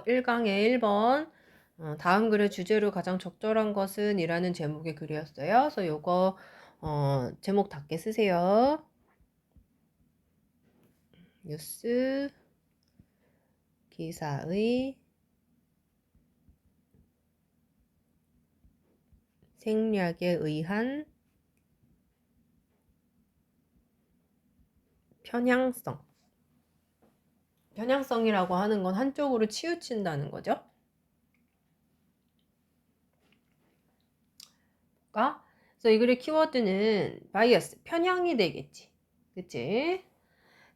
1강의 1번 다음 글의 주제로 가장 적절한 것은 이라는 제목의 글이었어요. 그래서 요거 제목답게 쓰세요. 뉴스 기사의 생략에 의한 편향성. 편향성이라고 하는 건 한쪽으로 치우친다는 거죠. 그래서 이 글의 키워드는 bias, 편향이 되겠지. 그치?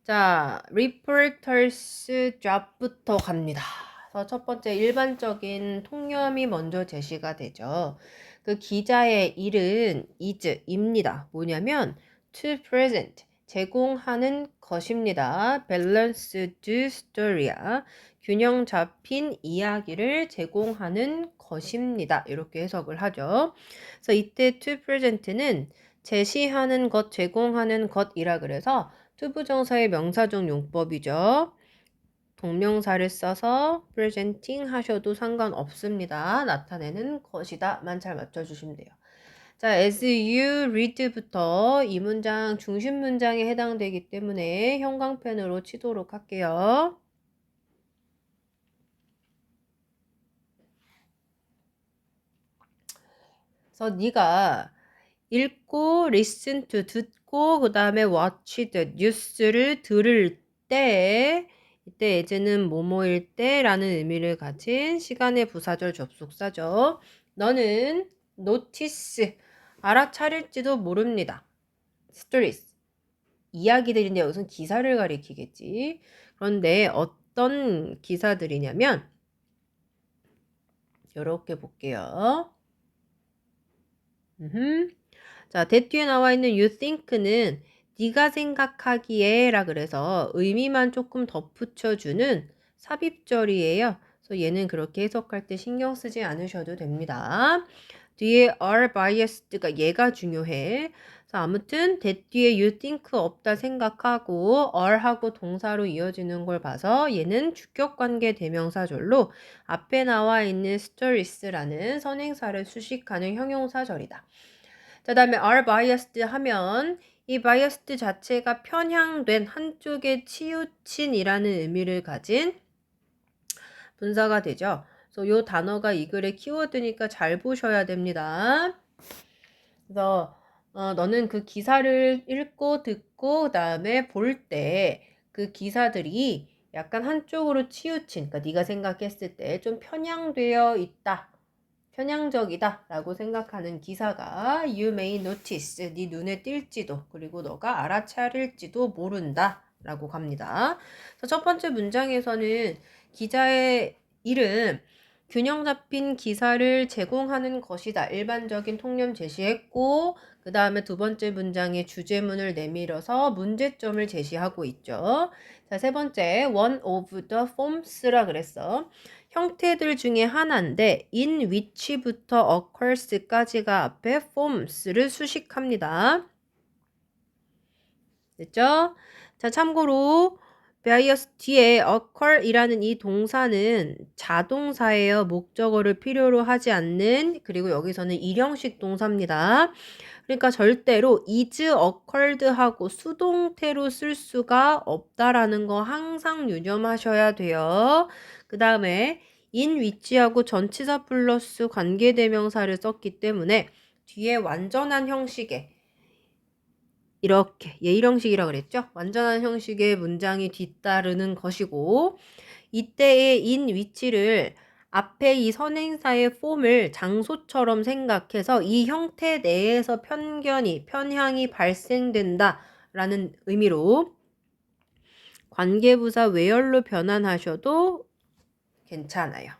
자, reporters job부터 갑니다. 그래서 첫 번째 일반적인 통념이 먼저 제시가 되죠. 그 기자의 일은 is입니다. 뭐냐면 to present, 제공하는 것입니다. balanced story야. 균형 잡힌 이야기를 제공하는 것입니다. 이렇게 해석을 하죠. 그래서 이때 to present는 제시하는 것, 제공하는 것이라 그래서 투부정사의 명사적 용법이죠. 동명사를 써서 presenting 하셔도 상관없습니다. 나타내는 것이다만 잘 맞춰주시면 돼요. 자, as you read부터 이 문장 중심 문장에 해당되기 때문에 형광펜으로 치도록 할게요. 그래서 네가 읽고 listen to 듣고 그 다음에 watch the news를 들을 때 이때 예제는 뭐뭐일 때라는 의미를 가진 시간의 부사절 접속사죠. 너는 notice 알아차릴지도 모릅니다. stories 이야기들인데 여기서는 기사를 가리키겠지. 그런데 어떤 기사들이냐면 이렇게 볼게요. 자, that 뒤에 나와 있는 you think는 네가 생각하기에 라 그래서 의미만 조금 덧붙여주는 삽입절이에요. 그래서 얘는 그렇게 해석할 때 신경 쓰지 않으셔도 됩니다. 뒤에 are biased가 얘가 중요해. 그래서 아무튼 that 뒤에 you think 없다 생각하고 are하고 동사로 이어지는 걸 봐서 얘는 주격관계 대명사절로 앞에 나와 있는 stories라는 선행사를 수식하는 형용사절이다. 자, 다음에 are biased 하면 이 biased 자체가 편향된 한쪽에 치우친이라는 의미를 가진 분사가 되죠. 그래서 이 단어가 이 글의 키워드니까 잘 보셔야 됩니다. 그래서 너는 그 기사를 읽고 듣고 그 다음에 볼 때 그 기사들이 약간 한쪽으로 치우친, 그러니까 네가 생각했을 때 좀 편향되어 있다. 편향적이다 라고 생각하는 기사가 you may notice, 네 눈에 띌지도 그리고 너가 알아차릴지도 모른다 라고 갑니다. 그래서 첫 번째 문장에서는 기자의 일은 균형 잡힌 기사를 제공하는 것이다. 일반적인 통념 제시했고 그 다음에 두 번째 문장에 주제문을 내밀어서 문제점을 제시하고 있죠. 자, 세 번째 one of the forms라 그랬어. 형태들 중에 하나인데 in which부터 occurs까지가 앞에 forms를 수식합니다. 됐죠? 자, 참고로 bias 뒤에 occur이라는 이 동사는 자동사예요. 목적어를 필요로 하지 않는, 그리고 여기서는 일형식 동사입니다. 그러니까 절대로 is occurred 하고 수동태로 쓸 수가 없다라는 거 항상 유념하셔야 돼요. 그 다음에 in which하고 전치사 플러스 관계대명사를 썼기 때문에 뒤에 완전한 형식의 이렇게 예일형식이라 그랬죠? 완전한 형식의 문장이 뒤따르는 것이고 이때의 in which를 앞에 이 선행사의 폼을 장소처럼 생각해서 이 형태 내에서 편향이 발생된다 라는 의미로 관계부사 where로 변환하셔도 괜찮아요.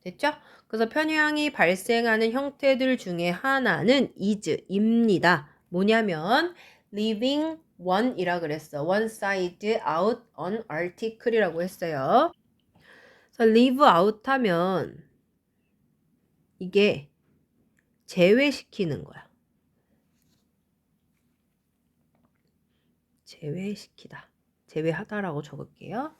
됐죠? 그래서 편향이 발생하는 형태들 중에 하나는 is입니다. 뭐냐면 leaving one이라 그랬어. one side out an article이라고 했어요. 그래서 leave out 하면 이게 제외시키는 거야. 제외시키다. 제외하다라고 적을게요.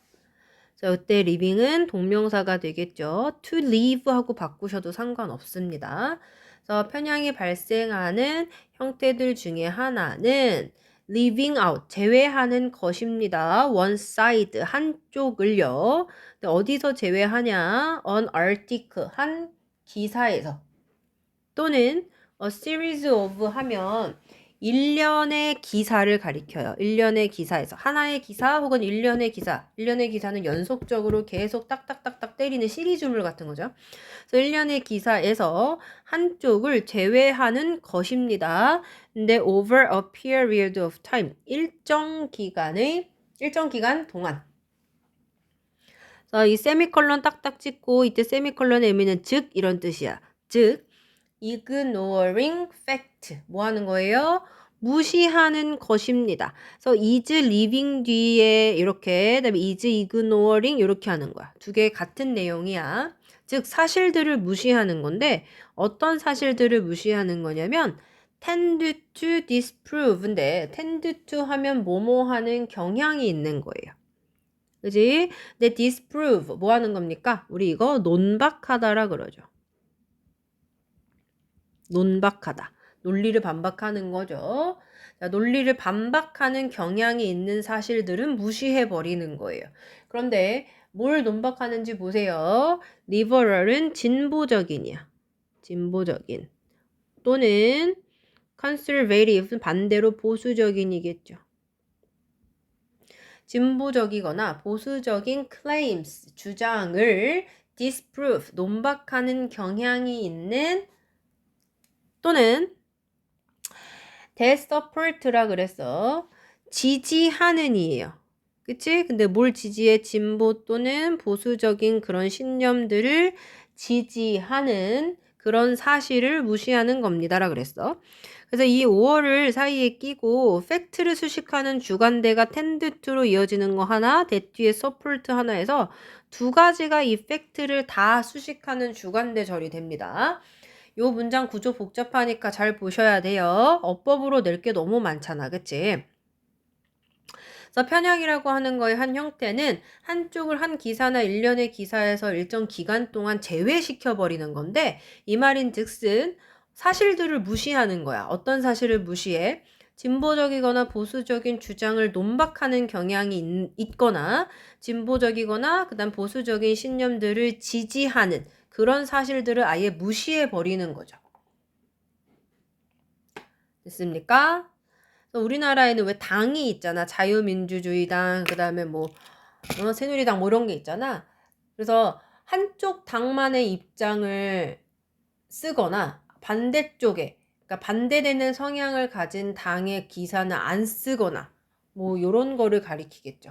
자, 이때 living은 동명사가 되겠죠. to live 하고 바꾸셔도 상관없습니다. 그래서 편향이 발생하는 형태들 중에 하나는 leaving out, 제외하는 것입니다. one side, 한쪽을요. 근데 어디서 제외하냐? an article, 한 기사에서. 또는 a series of 하면 일련의 기사를 가리켜요. 일련의 기사에서. 하나의 기사 혹은 일련의 기사. 일련의 기사는 연속적으로 계속 딱딱딱딱 때리는 시리즈물 같은 거죠. 그래서 일련의 기사에서 한쪽을 제외하는 것입니다. 근데 over a period of time. 일정 기간 동안. 그래서 이 세미콜론 딱딱 찍고 이때 세미콜론의 의미는 즉 이런 뜻이야. 즉 ignoring fact. 뭐 하는 거예요? 무시하는 것입니다. 그래서 is leaving 뒤에 이렇게, 그다음에 is ignoring 이렇게 하는 거야. 두 개 같은 내용이야. 즉 사실들을 무시하는 건데 어떤 사실들을 무시하는 거냐면 tend to disprove인데 tend to 하면 뭐뭐 하는 경향이 있는 거예요. 그지? 근데 disprove 뭐 하는 겁니까? 우리 이거 논박하다라 그러죠. 논박하다. 논리를 반박하는 거죠. 자, 논리를 반박하는 경향이 있는 사실들은 무시해버리는 거예요. 그런데 뭘 논박하는지 보세요. liberal은 진보적인이야. 진보적인. 또는 conservative는 반대로 보수적인이겠죠. 진보적이거나 보수적인 claims, 주장을 disprove, 논박하는 경향이 있는 또는 desupport라 그랬어. 지지하는 이에요. 그치? 근데 뭘 지지해? 진보 또는 보수적인 그런 신념들을 지지하는 그런 사실을 무시하는 겁니다라 그랬어. 그래서 이 5월을 사이에 끼고 팩트를 수식하는 주관대가 tend to로 이어지는 거 하나, that 뒤에 support 하나 해서 두 가지가 이 팩트를 다 수식하는 주관대절이 됩니다. 요 문장 구조 복잡하니까 잘 보셔야 돼요. 어법으로 낼 게 너무 많잖아. 그치? 그래서 편향이라고 하는 거의 한 형태는 한쪽을 한 기사나 일련의 기사에서 일정 기간 동안 제외시켜 버리는 건데 이 말인 즉슨 사실들을 무시하는 거야. 어떤 사실을 무시해? 진보적이거나 보수적인 주장을 논박하는 경향이 있거나 진보적이거나 그다음 보수적인 신념들을 지지하는 그런 사실들을 아예 무시해 버리는 거죠. 됐습니까? 우리나라에는 왜 당이 있잖아. 자유민주주의당, 그 다음에 뭐, 새누리당 뭐 이런 게 있잖아. 그래서 한쪽 당만의 입장을 쓰거나 반대쪽에, 그러니까 반대되는 성향을 가진 당의 기사는 안 쓰거나 뭐 요런 거를 가리키겠죠.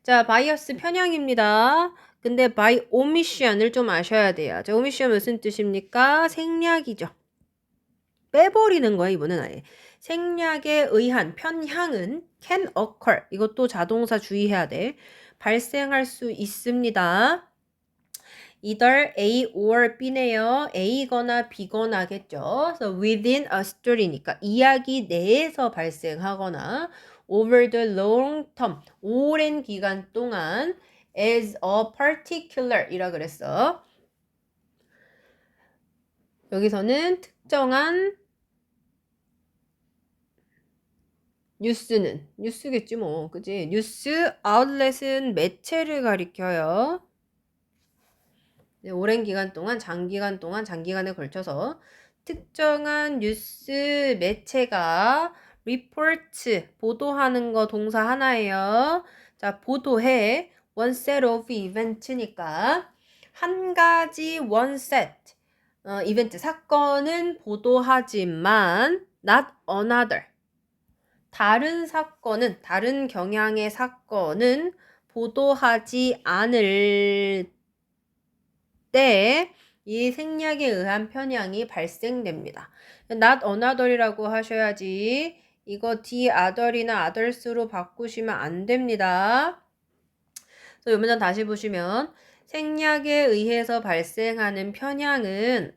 자, 바이어스 편향입니다. 근데 by omission을 좀 아셔야 돼요. 자, omission 무슨 뜻입니까? 생략이죠. 빼버리는 거야, 이번엔 아예. 생략에 의한 편향은 can occur. 이것도 자동사 주의해야 돼. 발생할 수 있습니다. either A or B네요. A거나 B거나겠죠. 그래서 within a story니까 이야기 내에서 발생하거나 over the long term, 오랜 기간 동안 as a particular 이라 그랬어. 여기서는 특정한 뉴스는 뉴스겠지 뭐, 그지? 뉴스 아웃렛은 매체를 가리켜요. 네, 오랜 기간 동안, 장기간에 걸쳐서 특정한 뉴스 매체가 report, 보도하는 거 동사 하나예요. 자, 보도해. one set of event니까 한 가지 one set 이벤트 사건은 보도하지만 not another. 다른 사건은, 다른 경향의 사건은 보도하지 않을 때 이 생략에 의한 편향이 발생됩니다. not another이라고 하셔야지 이거 the other이나 others로 바꾸시면 안 됩니다. 그래서 이 문장 다시 보시면 생략에 의해서 발생하는 편향은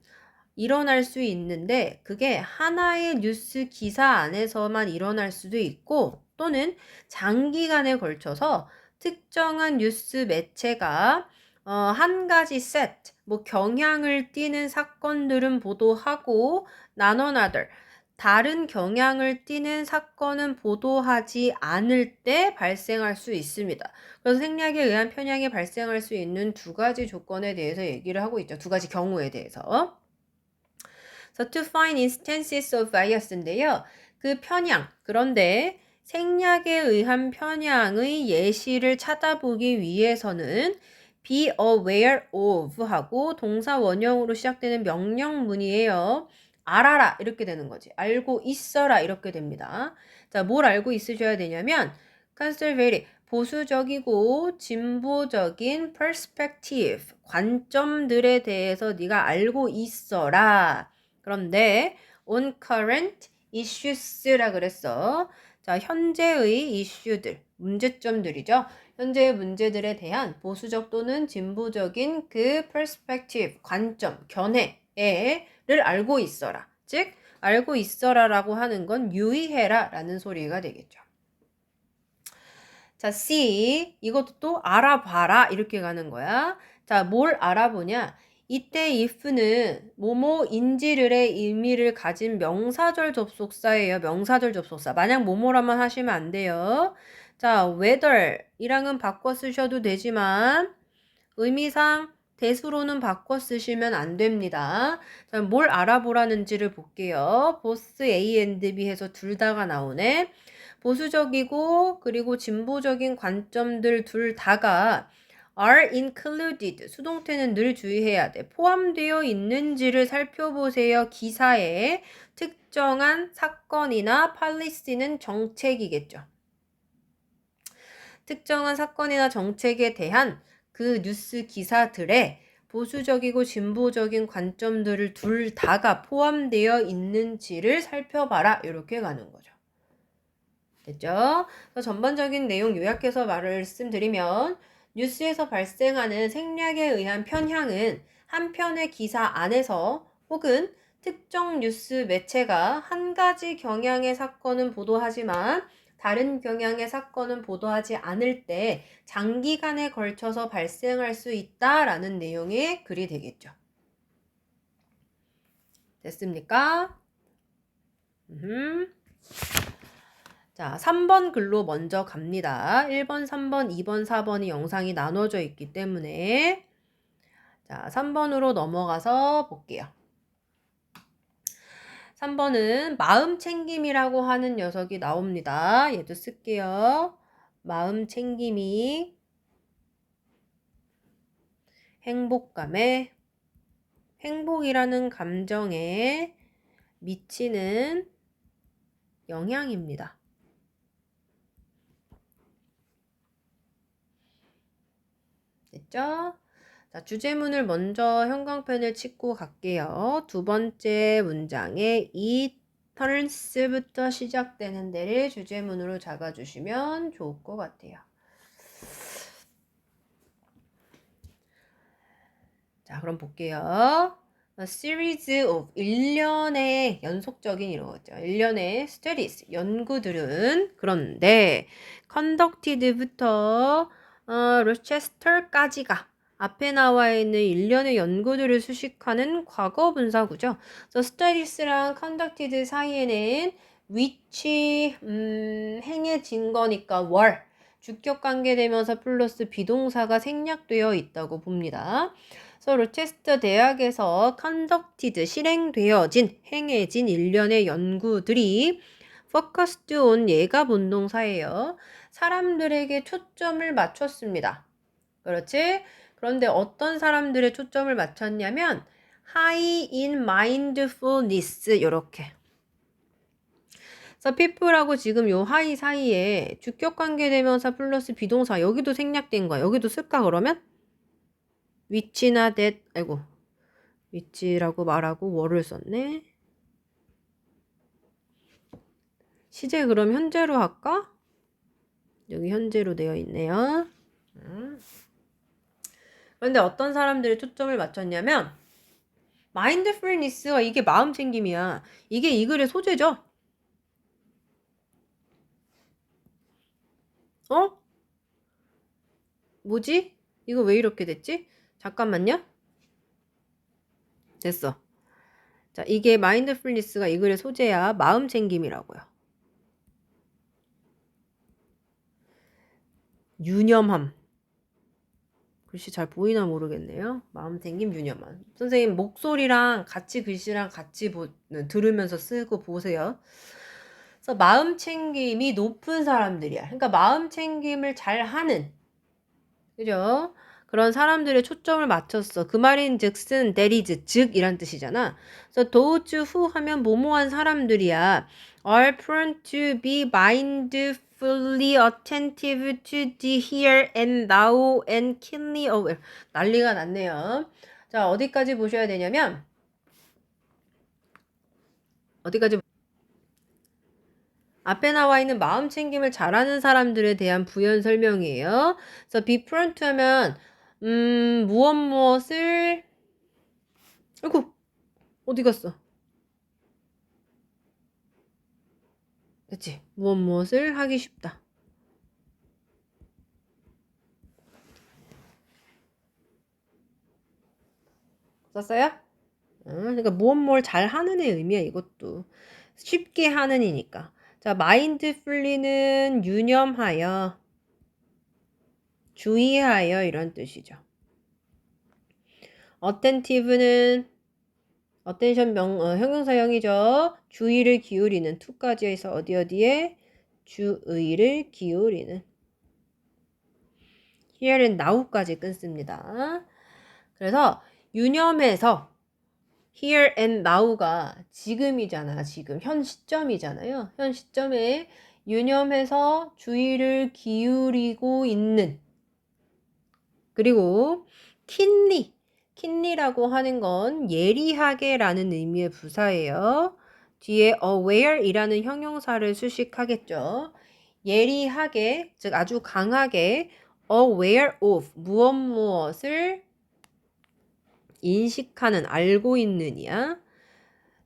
일어날 수 있는데 그게 하나의 뉴스 기사 안에서만 일어날 수도 있고 또는 장기간에 걸쳐서 특정한 뉴스 매체가 한 가지 세트, 뭐 경향을 띠는 사건들은 보도하고 none other, 다른 경향을 띠는 사건은 보도하지 않을 때 발생할 수 있습니다. 그래서 생략에 의한 편향이 발생할 수 있는 두 가지 조건에 대해서 얘기를 하고 있죠. 두 가지 경우에 대해서. So to find instances of bias인데요. 그 편향, 그런데 생략에 의한 편향의 예시를 찾아보기 위해서는 be aware of 하고 동사 원형으로 시작되는 명령문이에요. 알아라 이렇게 되는 거지. 알고 있어라 이렇게 됩니다. 자, 뭘 알고 있으셔야 되냐면 conservative, 보수적이고 진보적인 perspective, 관점들에 대해서 네가 알고 있어라. 그런데 on current issues라 그랬어. 자, 현재의 이슈들, 문제점들이죠. 현재의 문제들에 대한 보수적 또는 진보적인 그 perspective, 관점, 견해를 알고 있어라. 즉, 알고 있어라라고 하는 건 유의해라 라는 소리가 되겠죠. 자, C. 이것도 또 알아봐라 이렇게 가는 거야. 자, 뭘 알아보냐? 이때 if는 뭐뭐인지를의 의미를 가진 명사절 접속사예요. 명사절 접속사. 만약 뭐뭐라만 하시면 안 돼요. 자, whether이랑은 바꿔 쓰셔도 되지만 의미상 대수로는 바꿔 쓰시면 안 됩니다. 자, 뭘 알아보라는지를 볼게요. both A and B 해서 둘 다가 나오네. 보수적이고 그리고 진보적인 관점들 둘 다가 are included, 수동태는 늘 주의해야 돼. 포함되어 있는지를 살펴보세요. 기사에 특정한 사건이나 policy는 정책이겠죠. 특정한 사건이나 정책에 대한 그 뉴스 기사들에 보수적이고 진보적인 관점들을 둘 다가 포함되어 있는지를 살펴봐라. 이렇게 가는 거죠. 됐죠? 그래서 전반적인 내용 요약해서 말씀드리면 뉴스에서 발생하는 생략에 의한 편향은 한 편의 기사 안에서 혹은 특정 뉴스 매체가 한 가지 경향의 사건은 보도하지만 다른 경향의 사건은 보도하지 않을 때 장기간에 걸쳐서 발생할 수 있다라는 내용의 글이 되겠죠. 됐습니까? 자, 3번 글로 먼저 갑니다. 1번, 3번, 2번, 4번이 영상이 나눠져 있기 때문에 자, 3번으로 넘어가서 볼게요. 3번은 마음 챙김이라고 하는 녀석이 나옵니다. 얘도 쓸게요. 마음 챙김이 행복이라는 감정에 미치는 영향입니다. 됐죠? 자, 주제문을 먼저 형광펜을 찍고 갈게요. 두 번째 문장에 it turns부터 시작되는 데를 주제문으로 잡아주시면 좋을 것 같아요. 자, 그럼 볼게요. A series of 1년의 연속적인 이루어져. 1년의 studies, 연구들은 그런데 conducted부터 로체스터까지가 앞에 나와 있는 1년의 연구들을 수식하는 과거 분사구죠. 그래서 studies랑 conducted 사이에는 which 행해진 거니까 월 주격 관계대명사 플러스 비동사가 생략되어 있다고 봅니다. 그래서 로체스터 대학에서 conducted, 실행되어진, 행해진 일련의 연구들이 focused on 예가 본동사예요. 사람들에게 초점을 맞췄습니다. 그렇지? 그런데 어떤 사람들의 초점을 맞췄냐면 high in mindfulness 이렇게. 그래서 people하고 지금 요 high 사이에 주격관계대명사 플러스 비동사 여기도 생략된 거야. 여기도 쓸까 그러면? which나 that, 아이고 which라고 말하고 were 썼네. 시제 그럼 현재로 할까? 여기 현재로 되어 있네요. 그런데 어떤 사람들이 초점을 맞췄냐면 마인드풀니스가 이게 마음 챙김이야. 이게 이 글의 소재죠. 어? 뭐지? 이거 왜 이렇게 됐지? 잠깐만요. 됐어. 자, 이게 마인드풀니스가 이 글의 소재야. 마음 챙김이라고요. 유념함. 글씨 잘 보이나 모르겠네요. 마음 챙김 유념함. 선생님 목소리랑 같이 글씨랑 같이 들으면서 쓰고 보세요. 그래서 마음 챙김이 높은 사람들이야. 그러니까 마음 챙김을 잘 하는, 그죠? 그런 사람들의 초점을 맞췄어. 그 말인 즉슨 that is, 즉 이란 뜻이잖아. 그래서 those who 하면 뭐뭐한 사람들이야. are prone to be mindfully attentive to the here and now and keenly aware. 난리가 났네요. 자, 어디까지 보셔야 되냐면 어디까지 앞에 나와 있는 마음 챙김을 잘하는 사람들에 대한 부연 설명이에요. 그래서 be prone to 하면 무엇을 아이고 어디 갔어? 그치? 무엇을 하기 쉽다. 썼어요? 그러니까 무엇 잘 하는 애 의미야 이것도. 쉽게 하는 이니까. 자, mindfully는 유념하여, 주의하여 이런 뜻이죠. attentive는 attention 형용사형이죠. 주의를 기울이는 to까지 해서 어디에 주의를 기울이는. here and now까지 끊습니다. 그래서 유념해서 here and now가 지금이잖아. 지금 현 시점이잖아요. 현 시점에 유념해서 주의를 기울이고 있는. 그리고 keenly라고 하는 건 예리하게라는 의미의 부사예요. 뒤에 aware이라는 형용사를 수식하겠죠. 예리하게, 즉 아주 강하게 aware of 무엇을 인식하는, 알고 있느냐.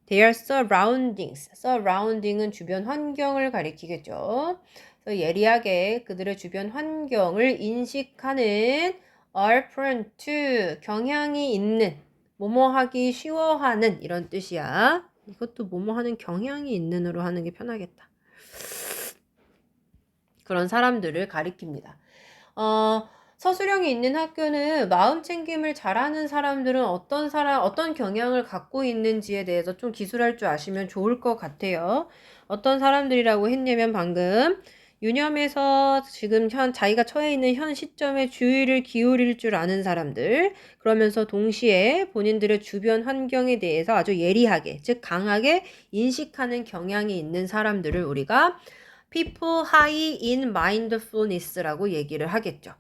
Their surrounding은 주변 환경을 가리키겠죠. 그래서 예리하게 그들의 주변 환경을 인식하는 are prone to 경향이 있는, 뭐뭐 하기 쉬워하는 이런 뜻이야. 이것도 뭐뭐 하는 경향이 있는으로 하는 게 편하겠다. 그런 사람들을 가리킵니다. 서술형이 있는 학교는 마음 챙김을 잘하는 사람들은 어떤 경향을 갖고 있는지에 대해서 좀 기술할 줄 아시면 좋을 것 같아요. 어떤 사람들이라고 했냐면 방금 유념해서 지금 자기가 처해 있는 현 시점에 주의를 기울일 줄 아는 사람들, 그러면서 동시에 본인들의 주변 환경에 대해서 아주 예리하게, 즉 강하게 인식하는 경향이 있는 사람들을 우리가 people high in mindfulness라고 얘기를 하겠죠.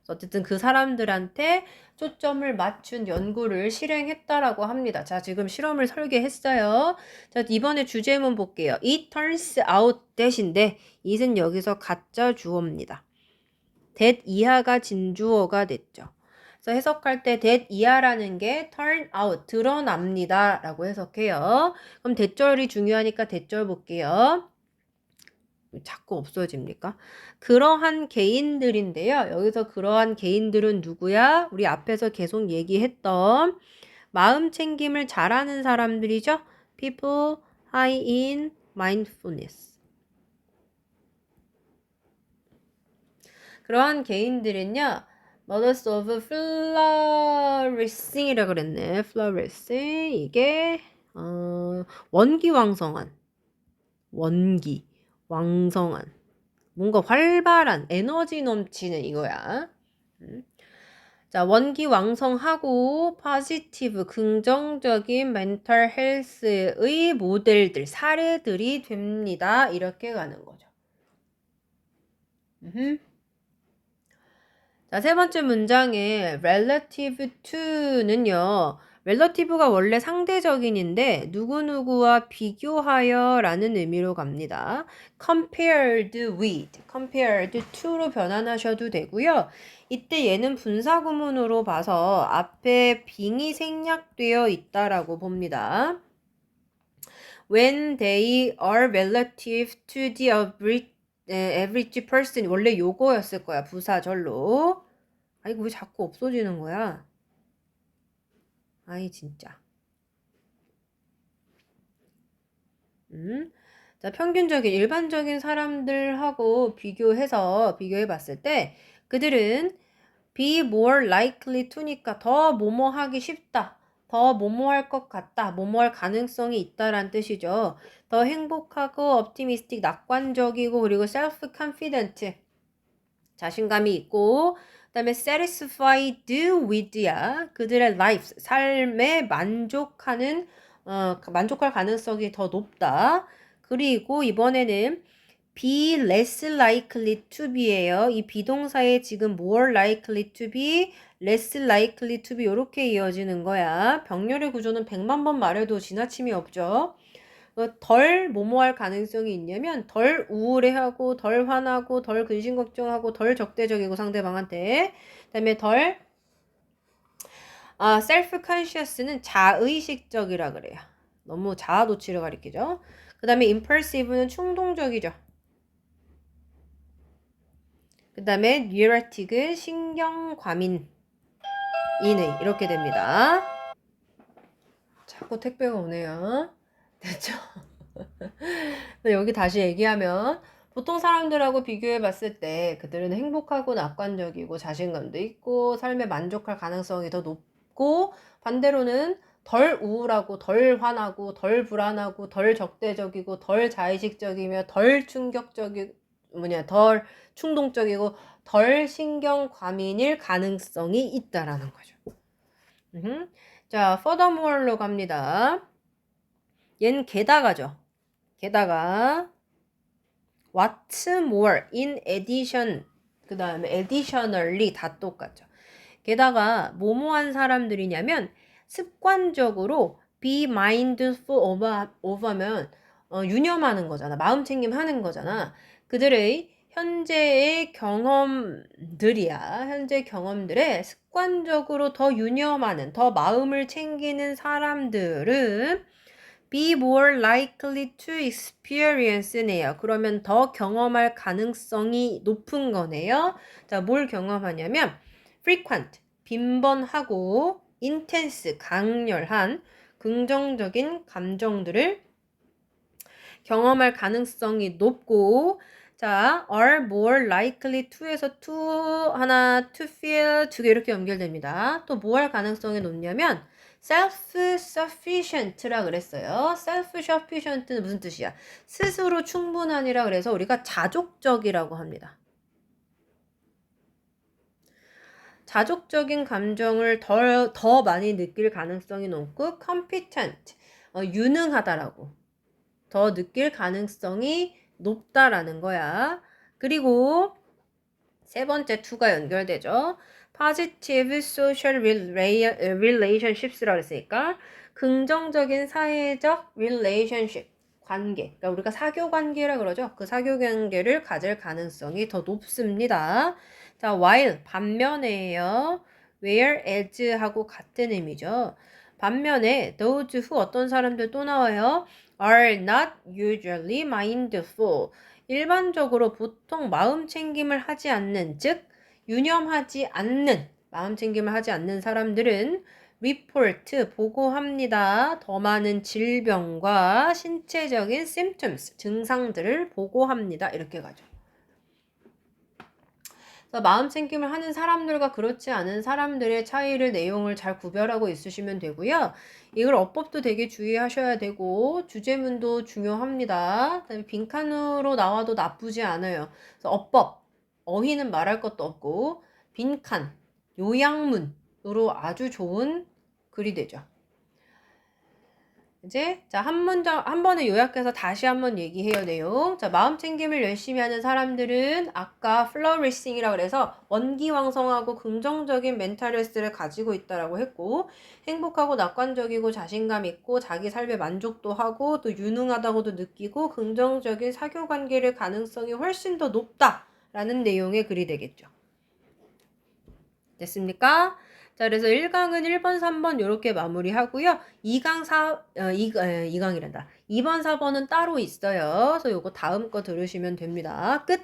어쨌든 그 사람들한테 초점을 맞춘 연구를 실행했다라고 합니다. 자, 지금 실험을 설계했어요. 자, 이번에 주제문 볼게요. It turns out that인데 it은 여기서 가짜 주어입니다. that 이하가 진주어가 됐죠. 그래서 해석할 때 that 이하라는 게 turn out, 드러납니다 라고 해석해요. 그럼 대절이 중요하니까 대절 볼게요. 자꾸 없어집니까? 그러한 개인들인데요. 여기서 그러한 개인들은 누구야? 우리 앞에서 계속 얘기했던 마음 챙김을 잘하는 사람들이죠. People high in mindfulness. 그러한 개인들은요. Mothers of flourishing이라고 그랬네. flourishing. 이게 원기왕성한. 뭔가 활발한, 에너지 넘치는 이거야. 자, 원기왕성하고 positive, 긍정적인 mental health의 모델들, 사례들이 됩니다. 이렇게 가는 거죠. 자, 세 번째 문장에 relative to는요. relative가 원래 상대적인인데 누구누구와 비교하여 라는 의미로 갑니다. compared to로 변환하셔도 되고요. 이때 얘는 분사구문으로 봐서 앞에 빙이 생략되어 있다라고 봅니다. When they are relative to the average person. 원래 요거였을 거야. 부사절로. 이거 왜 자꾸 없어지는 거야? 아이, 진짜. 자, 평균적인 일반적인 사람들하고 비교해 봤을 때 그들은 be more likely to니까 더 뭐뭐 하기 쉽다. 더 뭐뭐 할 것 같다. 뭐뭐 할 가능성이 있다란 뜻이죠. 더 행복하고 optimistic, 낙관적이고 그리고 self-confident, 자신감이 있고 그다음에 satisfied with야. 그들의 life, 삶에 만족할 가능성이 더 높다. 그리고 이번에는 be less likely to be예요. 이 비동사에 지금 more likely to be, less likely to be 이렇게 이어지는 거야. 병렬의 구조는 100만 번 말해도 지나침이 없죠. 덜 뭐뭐 할 가능성이 있냐면 덜 우울해하고 덜 화나고 덜 근심 걱정하고 덜 적대적이고 상대방한테. 그다음에 self conscious는 자의식적이라 그래요. 너무 자아 도취를 가리키죠. 그다음에 impulsive는 충동적이죠. 그 다음에 neurotic은 신경과민 이내 이렇게 됩니다. 자꾸 택배가 오네요. 됐죠? 여기 다시 얘기하면 보통 사람들하고 비교해 봤을 때 그들은 행복하고 낙관적이고 자신감도 있고 삶에 만족할 가능성이 더 높고 반대로는 덜 우울하고 덜 화나고 덜 불안하고 덜 적대적이고 덜 자의식적이며 덜 덜 충동적이고 덜 신경과민일 가능성이 있다라는 거죠. 자, furthermore로 갑니다. 얘는 게다가죠. 게다가 what's more, in addition, 그 다음에 additionally 다 똑같죠. 게다가 뭐뭐한 사람들이냐면 습관적으로 be mindful of면 유념하는 거잖아. 마음 챙김하는 거잖아. 그들의 현재의 경험들이야. 현재 경험들에 습관적으로 더 유념하는, 더 마음을 챙기는 사람들은 be more likely to experience네요. 그러면 더 경험할 가능성이 높은 거네요. 자, 뭘 경험하냐면 frequent, 빈번하고 intense, 강렬한 긍정적인 감정들을 경험할 가능성이 높고 자, are more likely to에서 to 하나, to feel 두 개 이렇게 연결됩니다. 또 뭐 할 가능성이 높냐면 self-sufficient라 그랬어요. self-sufficient는 무슨 뜻이야? 스스로 충분한이라 그래서 우리가 자족적이라고 합니다. 자족적인 감정을 더 많이 느낄 가능성이 높고 competent, 유능하다라고 더 느낄 가능성이 높다라는 거야. 그리고 세 번째 to가 연결되죠. positive social relationships라고 했으니까 긍정적인 사회적 relationship, 관계. 그러니까 우리가 사교 관계라 그러죠. 그 사교 관계를 가질 가능성이 더 높습니다. 자, while 반면에요. whereas하고 같은 의미죠. 반면에 those who 어떤 사람들 또 나와요. are not usually mindful. 일반적으로 보통 마음 챙김을 하지 않는, 즉 유념하지 않는, 마음 챙김을 하지 않는 사람들은 report, 보고합니다. 더 많은 질병과 신체적인 symptoms, 증상들을 보고합니다. 이렇게 가죠. 마음 챙김을 하는 사람들과 그렇지 않은 사람들의 차이를 내용을 잘 구별하고 있으시면 되고요. 이걸 어법도 되게 주의하셔야 되고 주제문도 중요합니다. 그다음에 빈칸으로 나와도 나쁘지 않아요. 그래서 어법, 어휘는 말할 것도 없고 빈칸, 요약문으로 아주 좋은 글이 되죠. 이제 자, 한 번에 요약해서 다시 한번 얘기해요, 내용. 자, 마음 챙김을 열심히 하는 사람들은 아까 flourishing이라고 그래서 원기왕성하고 긍정적인 멘탈 헬스를 가지고 있다라고 했고 행복하고 낙관적이고 자신감 있고 자기 삶에 만족도 하고 또 유능하다고도 느끼고 긍정적인 사교 관계를 가능성이 훨씬 더 높다라는 내용의 글이 되겠죠. 됐습니까? 자, 그래서 1강은 1번, 3번 이렇게 마무리하고요. 2강이란다. 2번, 4번은 따로 있어요. 그래서 요거 다음 거 들으시면 됩니다. 끝!